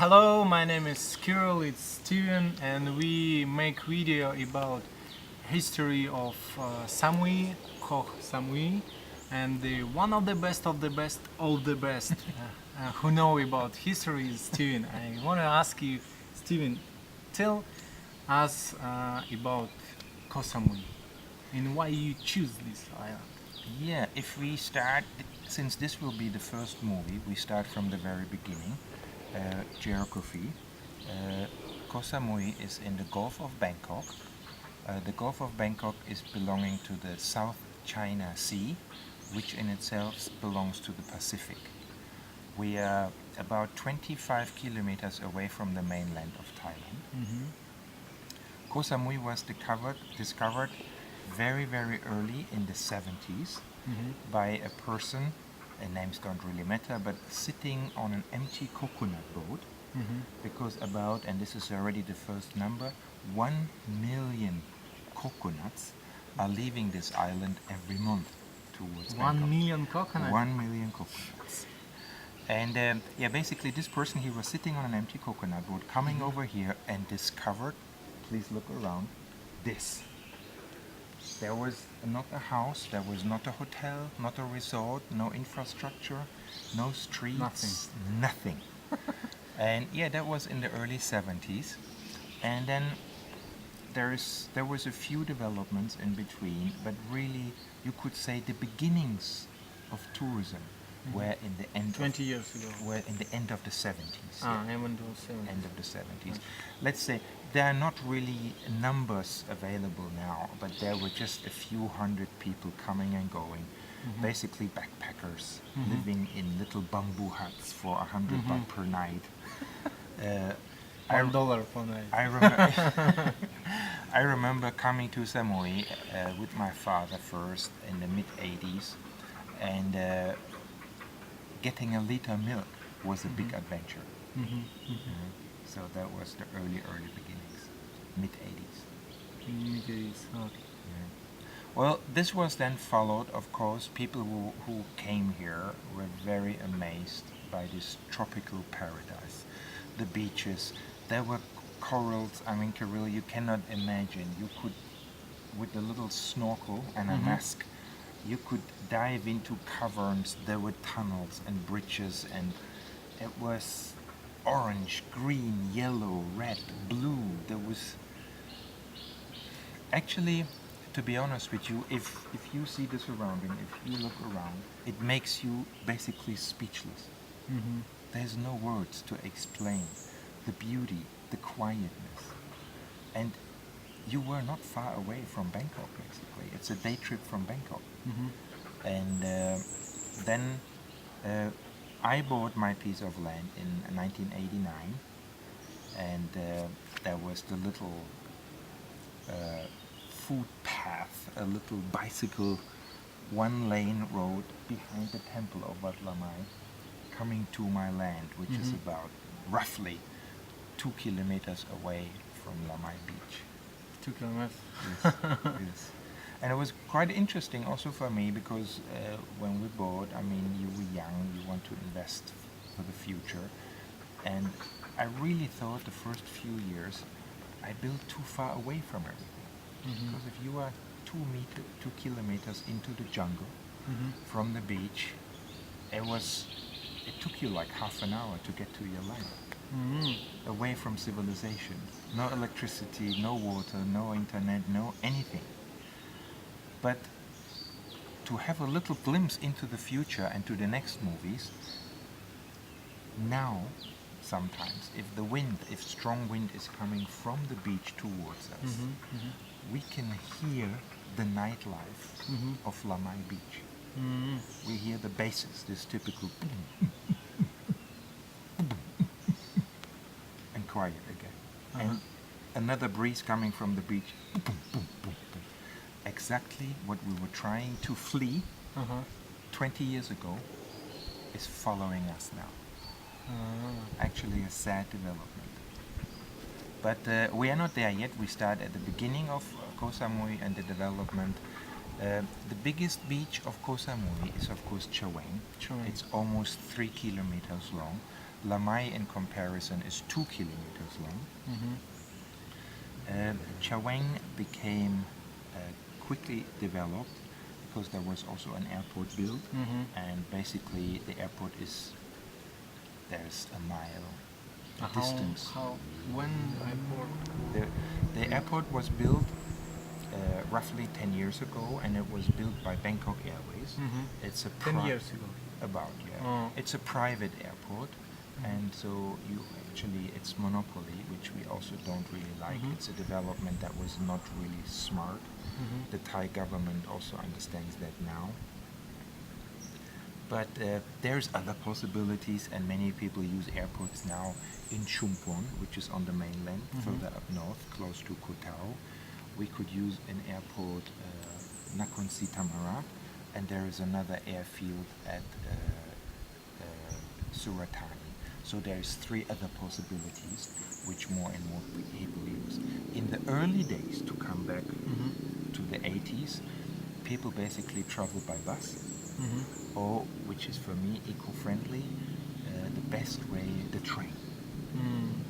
Hello, my name is Kirill, it's Steven, and we make video about history of Samui, Koh Samui, and one of the best of the best of the best who know about history is Steven. I want to ask you, Steven, tell us about Koh Samui and why you choose this island. Yeah, if we start, since this will be the first movie, we start from the very beginning. Geography. Koh Samui is in the Gulf of Bangkok. The Gulf of Bangkok is belonging to the South China Sea, which in itself belongs to the Pacific. We are about 25 kilometers away from the mainland of Thailand. Mm-hmm. Koh Samui was discovered very, very early in the 70s by a person, names don't really matter, but sitting on an empty coconut boat, because about, and this is already the first number, 1 million coconuts are leaving this island every month towards Bangkok. 1 million coconuts? 1 million coconuts. And basically this person, he was sitting on an empty coconut boat, coming over here and discovered, please look around, this. There was not a house, there was not a hotel, not a resort, no infrastructure, no streets, nothing. And that was in the early 70s. And then there was a few developments in between, but really you could say the beginnings of tourism were in the end 20 years ago. Were in the end of the 70s. End of the 70s. Let's say there are not really numbers available now, but there were just a few hundred people coming and going. Basically backpackers living in little bamboo huts for 100 baht per night. $1 per night. I remember coming to Samui with my father first in the mid-80s, and getting a liter milk was a big adventure. So that was the early beginnings, mid-80s. Mid-80s, okay. Well, this was then followed, of course, people who came here were very amazed by this tropical paradise. The beaches, there were corals, I mean, Kirill, you cannot imagine. You could, with a little snorkel and a mask, you could dive into caverns. There were tunnels and bridges, and it was orange, green, yellow, red, blue. There was actually, to be honest with you, if you see the surrounding, if you look around, it makes you basically speechless. There's no words to explain the beauty, the quietness. And you were not far away from Bangkok, basically. It's a day trip from Bangkok. And then I bought my piece of land in 1989, and there was the little footpath, a little bicycle, one-lane road behind the temple of Wat Lamai, coming to my land, which is about roughly 2 kilometers away from Lamai Beach. 2 kilometers. Yes. And it was quite interesting also for me, because when we bought, I mean, you were young, you want to invest for the future. And I really thought the first few years I built too far away from everything. Because if you are 2 kilometers into the jungle from the beach, it took you like half an hour to get to your land. Away from civilization. No electricity, no water, no internet, no anything. But to have a little glimpse into the future and to the next movies, now, sometimes, if strong wind is coming from the beach towards us, we can hear the nightlife of Lamai Beach. We hear the basses, this typical and quiet again. And another breeze coming from the beach. Exactly what we were trying to flee 20 years ago is following us now. Actually a sad development. But we are not there yet. We start at the beginning of Koh Samui and the development. The biggest beach of Koh Samui is of course Chaweng. It's almost 3 kilometers long. Lamai in comparison is 2 kilometers long. Chaweng became quickly developed because there was also an airport built, and basically the airport there's a mile distance. When airport? The airport was built roughly 10 years ago, and it was built by Bangkok Airways. It's a 10 years ago. About, yeah. Oh. It's a private airport, and so it's monopoly, which we also don't really like. It's a development that was not really smart. The Thai government also understands that now. But there's other possibilities, and many people use airports now in Chumpon, which is on the mainland, further up north, close to Koh Tao. We could use an airport, Nakhon Si Thammarat, and there is another airfield at Suratani. So there's 3 other possibilities, which more and more people use. In the early days, to come back to the 80s, people basically travel by bus, or, which is for me eco-friendly, the best way, the train.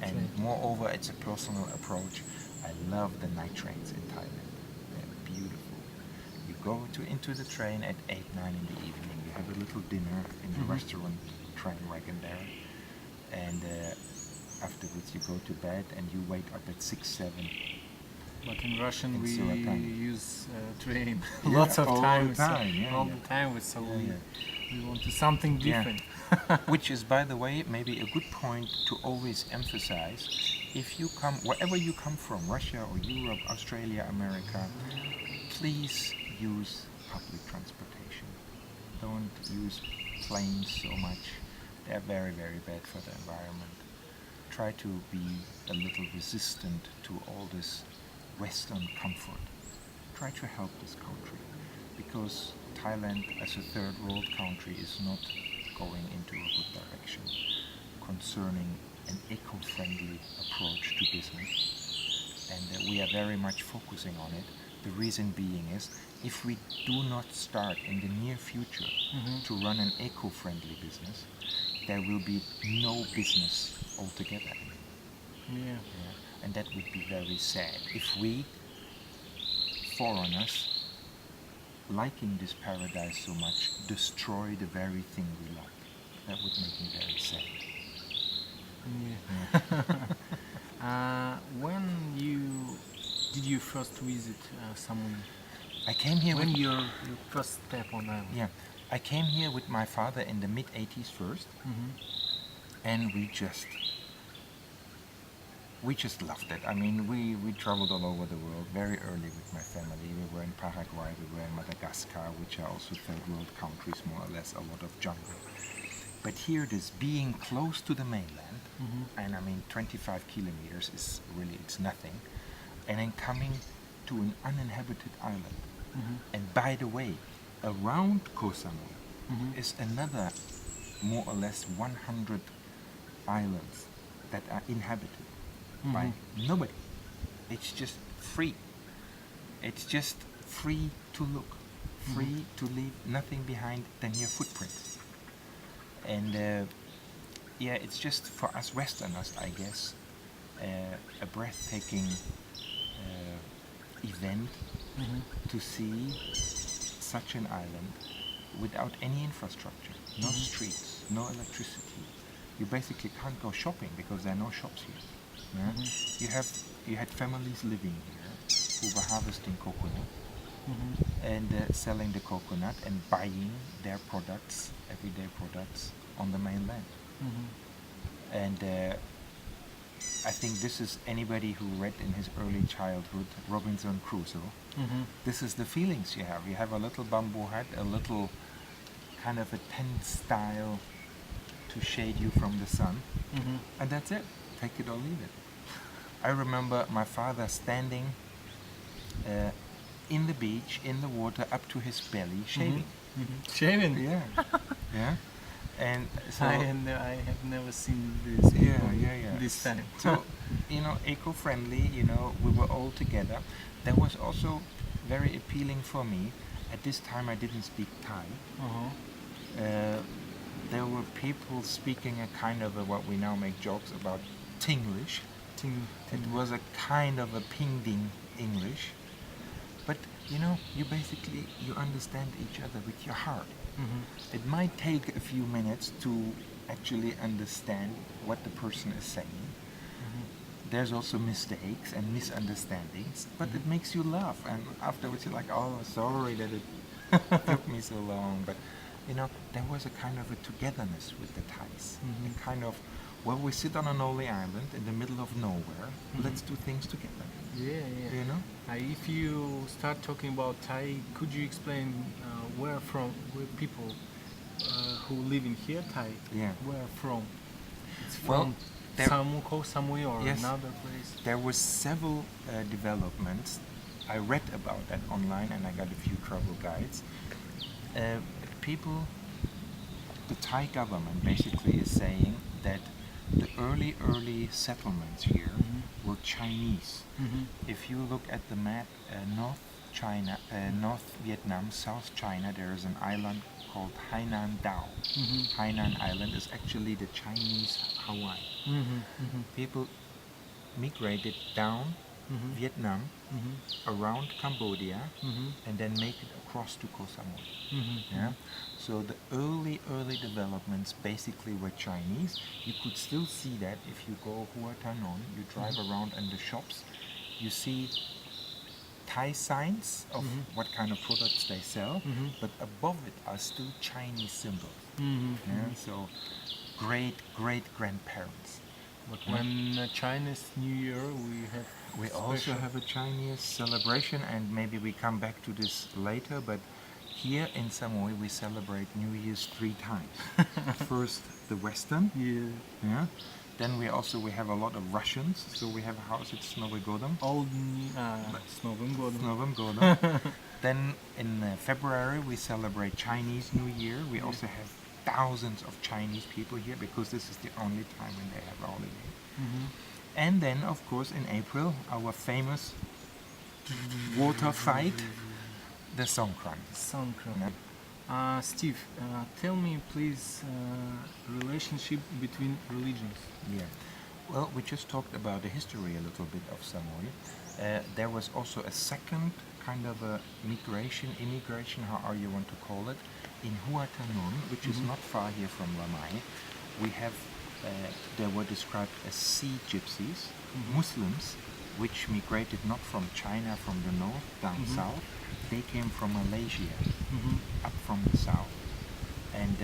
And moreover, it's a personal approach. I love the night trains in Thailand. They're beautiful. You go into the train at 8, 9 in the evening. You have a little dinner in the restaurant train wagon there. And afterwards you go to bed and you wake up at 6, 7. But in Russian we Suratani. use train Yeah, lots of all times. the time, yeah, all yeah. the time. So Yeah, we want to something different. Which is, by the way, maybe a good point to always emphasize. If you come, wherever you come from, Russia or Europe, Australia, America, please use public transportation. Don't use planes so much. They're very, very bad for the environment. Try to be a little resistant to all this Western comfort. Try to help this country, because Thailand as a third world country is not going into a good direction concerning an eco-friendly approach to business, and we are very much focusing on it. The reason being is, if we do not start in the near future to run an eco-friendly business, there will be no business altogether. Yeah. And that would be very sad if we, foreigners, liking this paradise so much, destroy the very thing we like. That would make me very sad. Yeah. When did you first visit Samui? I came here When with your first step on island? yeah, I came here with my father in the mid-80s first, and we just loved it. I mean, we traveled all over the world very early with my family. We were in Paraguay, we were in Madagascar, which are also third world countries, more or less, a lot of jungle. But here, this being close to the mainland, and I mean 25 kilometers is really, it's nothing, and then coming to an uninhabited island. And by the way, around Koh Samui is another more or less 100 islands that are inhabited by nobody. It's just free. It's just free to look, free to leave nothing behind than your footprint. And yeah, it's just for us Westerners, I guess, a breathtaking event to see such an island without any infrastructure, no streets, no electricity. You basically can't go shopping because there are no shops here. Yeah? You had families living here who were harvesting coconut and selling the coconut and buying their products, everyday products, on the mainland. And I think this is anybody who read in his early childhood Robinson Crusoe. This is the feelings you have. You have a little bamboo hut, a little kind of a tent style to shade you from the sun, and that's it. Take it or leave it. I remember my father standing in the beach, in the water, up to his belly, shaving. Shaving? Yeah, yeah. And so I have never seen this before, this time. So, eco-friendly, we were all together. That was also very appealing for me. At this time I didn't speak Thai. there were people speaking a kind of a, what we now make jokes about, Tinglish. It was a kind of a ping-ding English. But you know, you basically, you understand each other with your heart. It might take a few minutes to actually understand what the person is saying. There's also mistakes and misunderstandings, but it makes you laugh, and afterwards you're like, oh, sorry that it took me so long. But you know, there was a kind of a togetherness with the Thais. A kind of, well, we sit on a lonely island in the middle of nowhere, let's do things together. Yeah. You know? If you start talking about Thai, could you explain where people who live in here, Thai, Yeah. where from? It's Well, from there- Koh Samui or Yes. another place? There were several developments. I read about that online, and I got a few travel guides. The Thai government basically is saying that the early settlements here were Chinese. If you look at the map, North Vietnam, South China, there is an island called Hainan Dao. Hainan Island is actually the Chinese Hawaii. People migrated down Vietnam, around Cambodia, and then make it across to Koh Samui. Yeah? So the early developments basically were Chinese. You could still see that if you go Hua Tanon, you drive around in the shops, you see Thai signs of what kind of products they sell, but above it are still Chinese symbols. Yeah? So great grandparents. But when Chinese New Year, We also have a Chinese celebration, and maybe we come back to this later, but here in Samui we celebrate New Year's 3 times. First the Western, yeah. Then we have a lot of Russians, so we have a house at Snovogodom. Snovogodom. Then in February we celebrate Chinese New Year. We also have thousands of Chinese people here because this is the only time when they have a holiday. And then, of course, in April, our famous water fight, the Songkran. Steve, tell me please relationship between religions. Yeah. Well, we just talked about the history a little bit of Samui. There was also a second kind of a immigration, however you want to call it, in Hua Tanon, which is not far here from Lamai. We have, they were described as sea gypsies, Muslims, which migrated not from China, from the north, down south. They came from Malaysia, up from the south. And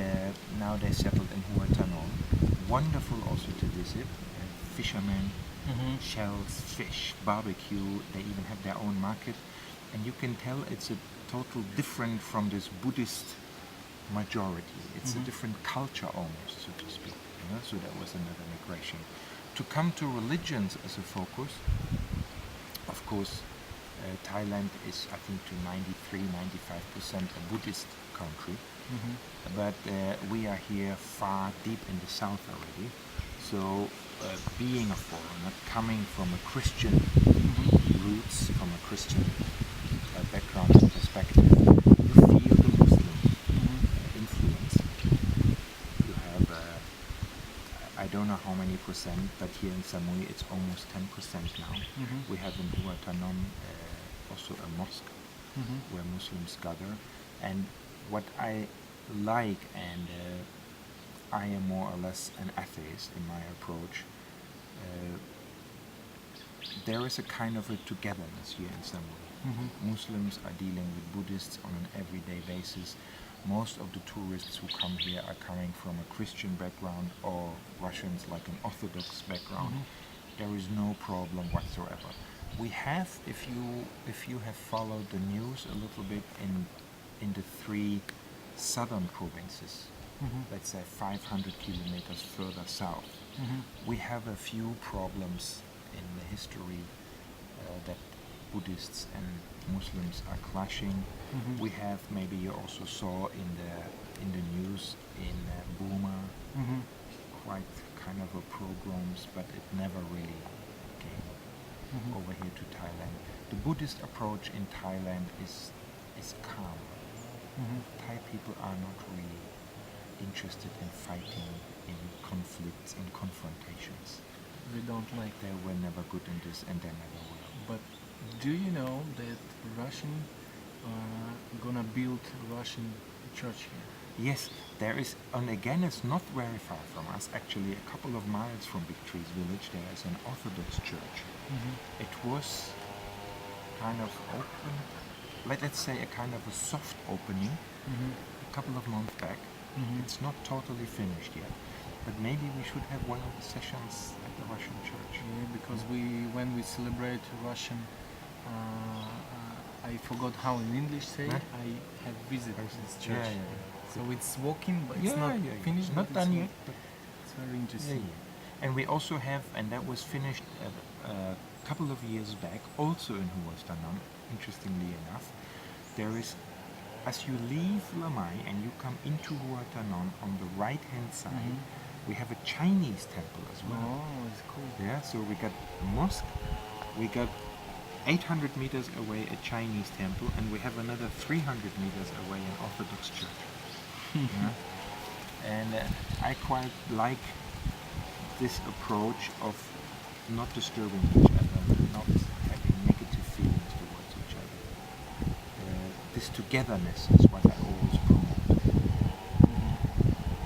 now they settled in Hua Tanon. Wonderful also to visit. Fishermen, shells, fish, barbecue. They even have their own market. And you can tell it's a total different from this Buddhist majority. It's a different culture almost, so to speak. You know? So that was another migration. To come to religions as a focus, of course, Thailand is, I think, to 93-95% a Buddhist country. But we are here far deep in the south already. So being a foreigner, coming from a Christian roots, from a Christian background and perspective, you feel the Muslim influence. You have, I don't know how many percent, but here in Samui it's almost 10% now. We have in Hua Tanon also a mosque where Muslims gather. And what I like, and I am more or less an atheist in my approach, there is a kind of a togetherness here in Samui. Muslims are dealing with Buddhists on an everyday basis. Most of the tourists who come here are coming from a Christian background or Russians like an Orthodox background. There is no problem whatsoever. We have, if you have followed the news a little bit in the 3 southern provinces, let's say 500 kilometers further south, we have a few problems in the history that Buddhists and Muslims are clashing. We have, maybe you also saw in the news in Burma, quite kind of a pogroms, but it never really came over here to Thailand. The Buddhist approach in Thailand is calm. Thai people are not really interested in fighting, in conflicts, in confrontations. We don't like They were never good in this, and they never will. But do you know that Russian gonna build Russian church here? Yes, there is, and again, it's not very far from us. Actually, a couple of miles from Big Trees Village, there is an Orthodox church. It was kind of open, let's say a kind of a soft opening, a couple of months back. It's not totally finished yet, but maybe we should have one of the sessions at the Russian church. Yeah, because when we celebrate Russian, I forgot how in English say. Huh? I have visited this church. Yeah, yeah. So it's walking, but it's not finished. Not but done it's, yet. But It's very interesting. And we also have, and that was finished a couple of years back, also in Huastanan, interestingly enough. There is, as you leave Lamai and you come into Huastanan on the right hand side, we have a Chinese temple as well. Oh, it's cool. Yeah, so we got a mosque, we got 800 meters away a Chinese temple, and we have another 300 meters away an Orthodox church. Yeah. And I quite like this approach of not disturbing each other, not having negative feelings towards each other. This togetherness is what I always promote.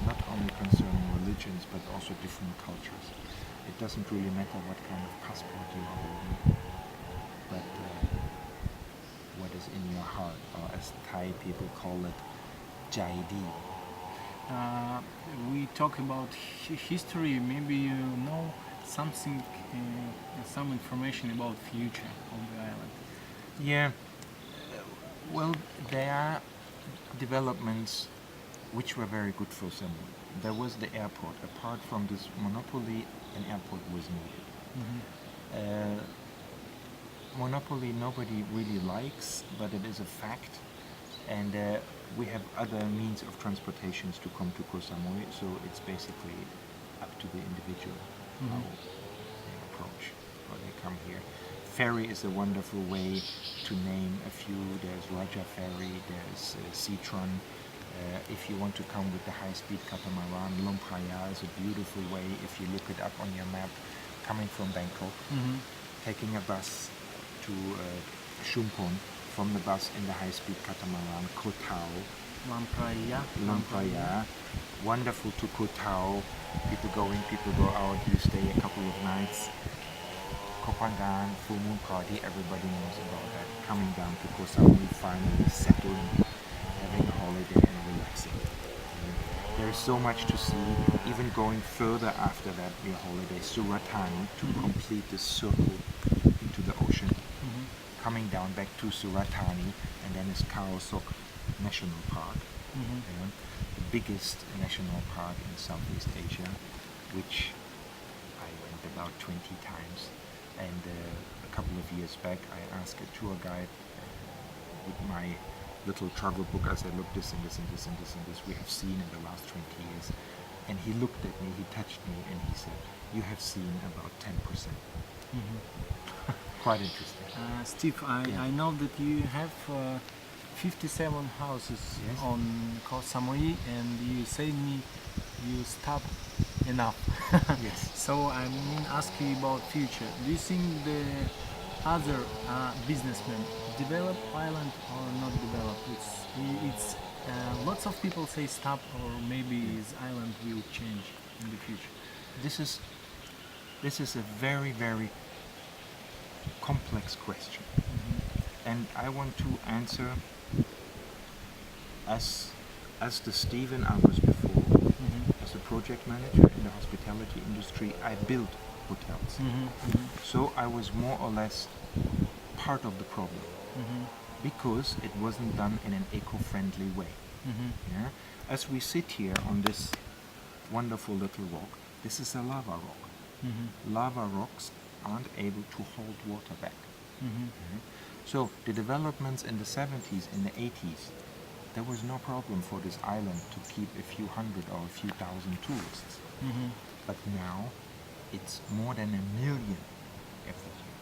Not only concerning religions, but also different cultures. It doesn't really matter what kind of passport you are holding, but what is in your heart, or as Thai people call it, Jaidi. We talk about history. Maybe you know something, some information about future of the island. Yeah, well, there are developments which were very good for Samui. There was the airport. Apart from this monopoly, an airport was needed. Monopoly nobody really likes, but it is a fact. And we have other means of transportations to come to Koh Samui, so it's basically up to the individual how they approach or they come here. Ferry is a wonderful way to name a few. There's Raja Ferry, there's Citron. If you want to come with the high-speed catamaran, Lompraya is a beautiful way. If you look it up on your map, coming from Bangkok, taking a bus to Shumpon, from the bus in the high-speed catamaran, Koh Tao, Lampraya, wonderful to Koh Tao. People go in, people go out. You stay a couple of nights. Koh Phangan, full moon party. Everybody knows about that. Coming down to Koh Samui, finally settling, having a holiday and relaxing. There is so much to see. Even going further after that, your holiday, Suratani, to complete the circle into the ocean. Coming down back to Suratani, and then is Khao Sok National Park, the biggest national park in Southeast Asia, which I went about 20 times. And a couple of years back, I asked a tour guide with my little travel book. I said, look, this and this and this and this and this we have seen in the last 20 years. And he looked at me, he touched me, and he said, you have seen about 10%. Quite interesting. Steve, I know that you have 57 houses on Koh Samui, and you say me you stop enough. Yes. So I mean, ask you about future. Do you think the other businessmen develop island or not develop? It's lots of people say stop, or maybe his island will change in the future. This is a very, very complex question, and I want to answer as the Steven I was before. As a project manager in the hospitality industry, I built hotels, so I was more or less part of the problem, because it wasn't done in an eco-friendly way. Yeah? As we sit here on this wonderful little rock, this is a lava rock. Lava rocks aren't able to hold water back. So the developments in the 70s, in the 80s, there was no problem for this island to keep a few hundred or a few thousand tourists. But now it's more than 1 million every year.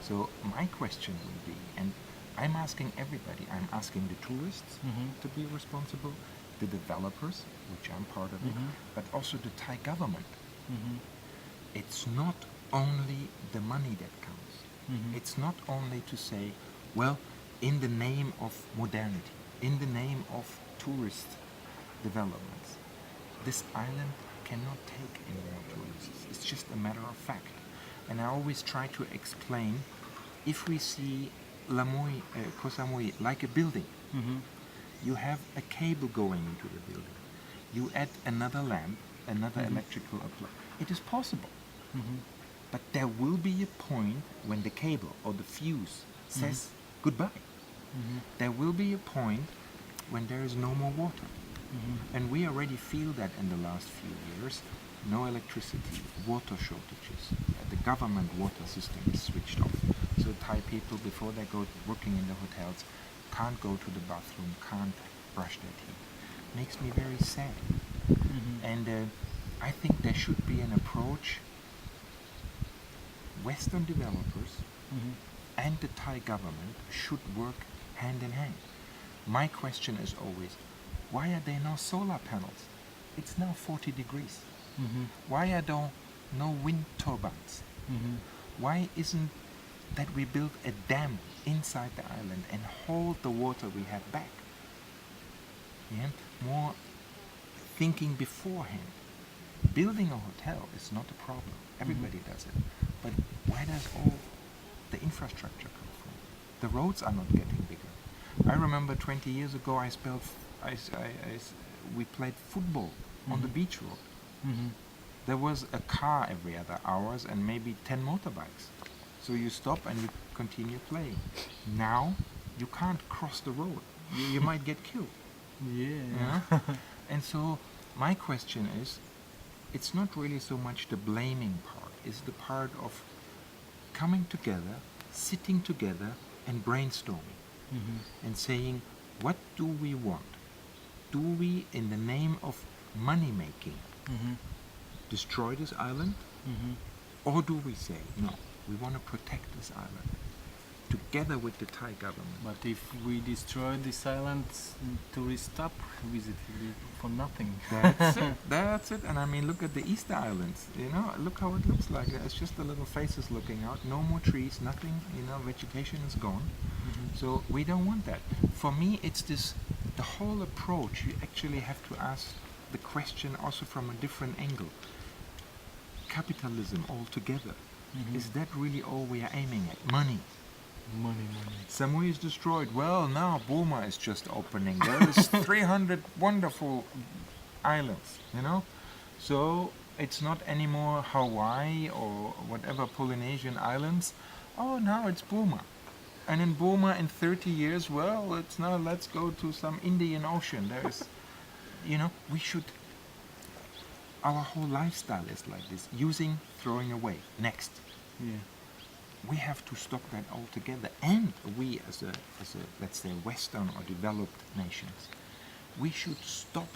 So my question will be, and I'm asking everybody, I'm asking the tourists to be responsible, the developers, which I'm part of it, but also the Thai government. It's not only the money that counts. It's not only to say, well, in the name of modernity, in the name of tourist developments, this island cannot take any more tourists. It's just a matter of fact. And I always try to explain, if we see Koh Samui like a building, you have a cable going into the building. You add another lamp, another electrical appliance. It is possible. But there will be a point when the cable or the fuse says goodbye. There will be a point when there is no more water. And we already feel that in the last few years. No electricity, water shortages. The government water system is switched off. So Thai people, before they go working in the hotels, can't go to the bathroom, can't brush their teeth. Makes me very sad. And I think there should be an approach. Western developers and the Thai government should work hand in hand. My question is always, why are there no solar panels? It's now 40 degrees. Why are there no wind turbines? Why isn't that we build a dam inside the island and hold the water we have back? Yeah? More thinking beforehand. Building a hotel is not a problem. Everybody does it. But where does all the infrastructure come from? The roads are not getting bigger. I remember 20 years ago we played football on the beach road. There was a car every other hours and maybe 10 motorbikes. So you stop and you continue playing. Now you can't cross the road. You might get killed. Yeah. And so my question is, it's not really so much the blaming part, it's the part of coming together, sitting together and brainstorming and saying, what do we want? Do we, in the name of money making, destroy this island? Or do we say, no, we want to protect this island together with the Thai government? But if we destroy this island, tourists stop visiting for nothing. That's it. And I mean, look at the Easter Islands. Look how it looks like. It's just the little faces looking out. No more trees, nothing. Vegetation is gone. So we don't want that. For me, it's the whole approach. You actually have to ask the question also from a different angle. Capitalism altogether. Is that really all we are aiming at? Money. Samui is destroyed. Well, now Burma is just opening. There is 300 wonderful islands, So it's not anymore Hawaii or whatever Polynesian islands. Oh, now it's Burma. And in Burma in 30 years, well, it's now let's go to some Indian Ocean. There's, we should, our whole lifestyle is like this. Using, throwing away. Next. We have to stop that altogether. And we as a let's say Western or developed nations, we should stop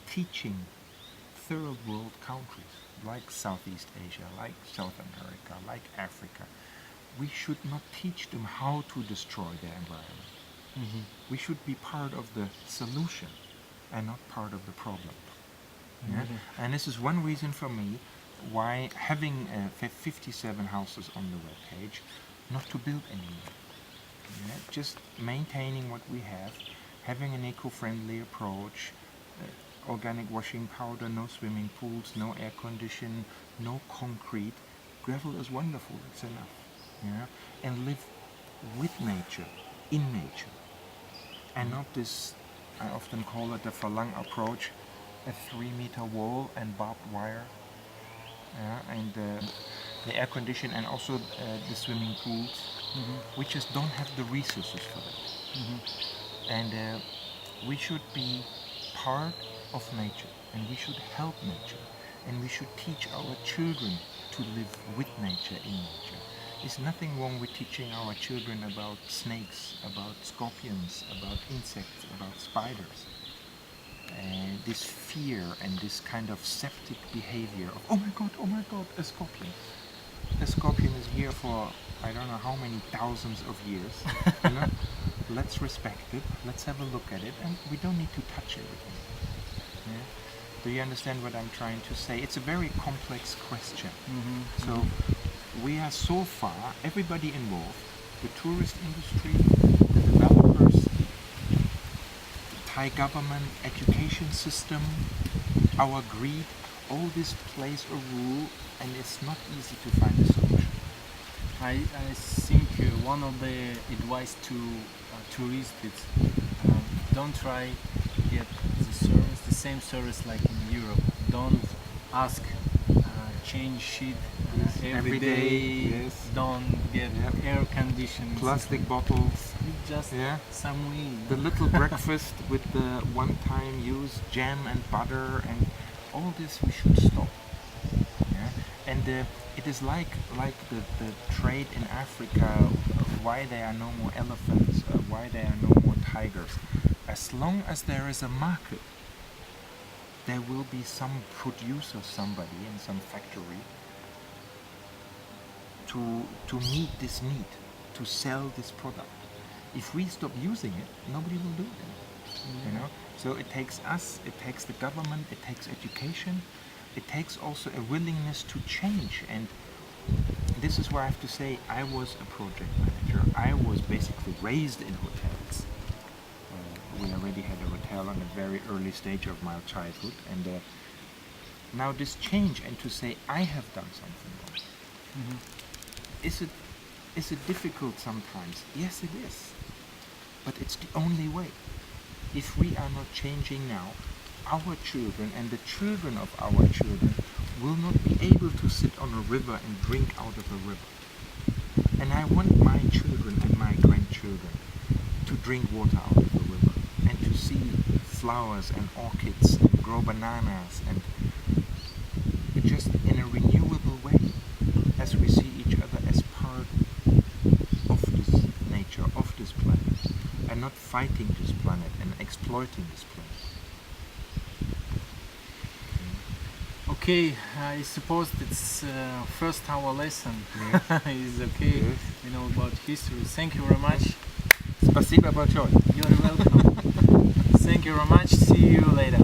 teaching third world countries like Southeast Asia, like South America, like Africa. We should not teach them how to destroy their environment. We should be part of the solution and not part of the problem. And this is one reason for me why having 57 houses on the webpage, not to build anymore. Just maintaining what we have, having an eco-friendly approach, organic washing powder, no swimming pools, no air condition, no concrete. Gravel is wonderful, it's enough. And live with nature, in nature. And not this, I often call it the Falang approach, a 3-meter wall and barbed wire. And the air condition and also the swimming pools. We just don't have the resources for that. And we should be part of nature, and we should help nature, and we should teach our children to live with nature, in nature. There's nothing wrong with teaching our children about snakes, about scorpions, about insects, about spiders. And this fear and this kind of septic behavior of, oh my god, a scorpion. The scorpion is here for I don't know how many thousands of years. let's respect it, let's have a look at it, and we don't need to touch everything. Yeah? Do you understand what I'm trying to say? It's a very complex question. So we are so far, everybody involved, the tourist industry, the developers, the Thai government, education system, our greed, all this plays a role, and it's not easy to find a solution. I think one of the advice to tourists is don't try get the service, the same service like in Europe. Don't ask change sheet every day. Yes. Don't get air conditioning. Plastic bottles. Just Samui. The little breakfast with the one-time use jam and butter and all this we should stop. Yeah? And it is like the trade in Africa, why there are no more elephants, why there are no more tigers. As long as there is a market, there will be some producer, somebody in some factory to meet this need, to sell this product. If we stop using it, nobody will do it anymore. You know? So it takes us, it takes the government, it takes education, it takes also a willingness to change. And this is where I have to say I was a project manager. I was basically raised in hotels. We already had a hotel on a very early stage of my childhood, and now this change and to say I have done something wrong. Is it difficult sometimes? Yes, it is. But it's the only way. If we are not changing now, our children and the children of our children will not be able to sit on a river and drink out of a river. And I want my children and my grandchildren to drink water out of a river and to see flowers and orchids and grow bananas and just in a renewable way, as we see each other as part of this nature, of this planet, and not fighting this planet and exploiting this planet. Okay, I suppose it's first our lesson is okay. Yes. You know about history. Thank you very much. Спасибо большое. You're welcome. Thank you very much. See you later.